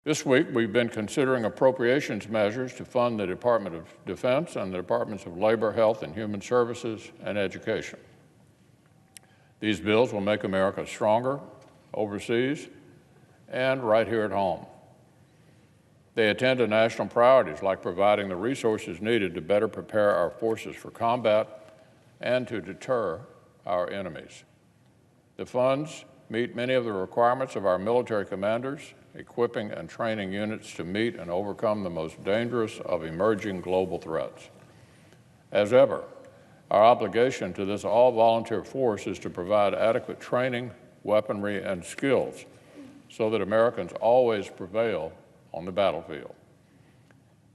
This week, we've been considering appropriations measures to fund the Department of Defense and the Departments of Labor, Health and Human Services and Education. These bills will make America stronger overseas and right here at home. They attend to national priorities like providing the resources needed to better prepare our forces for combat and to deter our enemies. The funds meet many of the requirements of our military commanders, equipping and training units to meet and overcome the most dangerous of emerging global threats. As ever, our obligation to this all-volunteer force is to provide adequate training, weaponry, and skills so that Americans always prevail on the battlefield.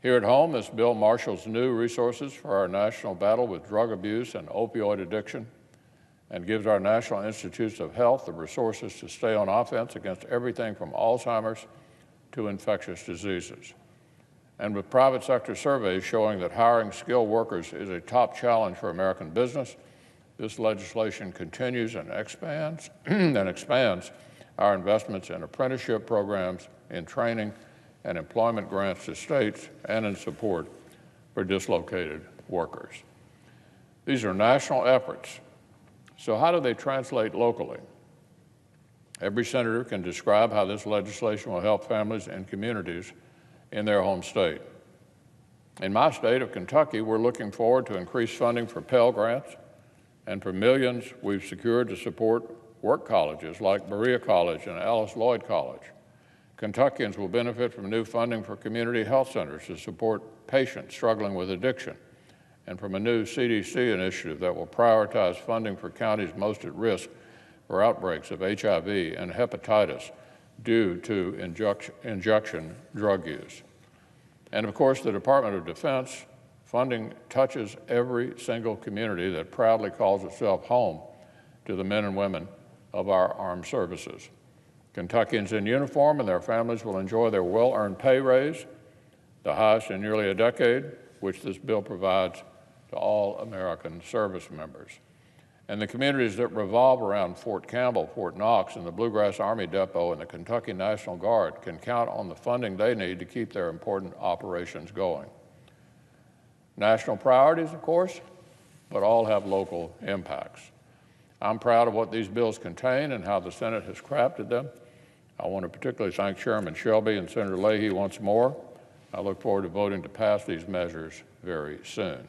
Here at home, this bill marshals new resources for our national battle with drug abuse and opioid addiction and gives our National Institutes of Health the resources to stay on offense against everything from Alzheimer's to infectious diseases. And with private sector surveys showing that hiring skilled workers is a top challenge for American business, this legislation continues and expands our investments in apprenticeship programs, in training and employment grants to states, and in support for dislocated workers. These are national efforts. So how do they translate locally? Every senator can describe how this legislation will help families and communities in their home state. In my state of Kentucky, we're looking forward to increased funding for Pell Grants and for millions we've secured to support work colleges like Berea College and Alice Lloyd College. Kentuckians will benefit from new funding for community health centers to support patients struggling with addiction, and from a new CDC initiative that will prioritize funding for counties most at risk for outbreaks of HIV and hepatitis due to injection drug use. And of course, the Department of Defense funding touches every single community that proudly calls itself home to the men and women of our armed services. Kentuckians in uniform and their families will enjoy their well-earned pay raise, the highest in nearly a decade, which this bill provides to all American service members. And the communities that revolve around Fort Campbell, Fort Knox, and the Bluegrass Army Depot and the Kentucky National Guard can count on the funding they need to keep their important operations going. National priorities, of course, but all have local impacts. I'm proud of what these bills contain and how the Senate has crafted them. I want to particularly thank Chairman Shelby and Senator Leahy once more. I look forward to voting to pass these measures very soon.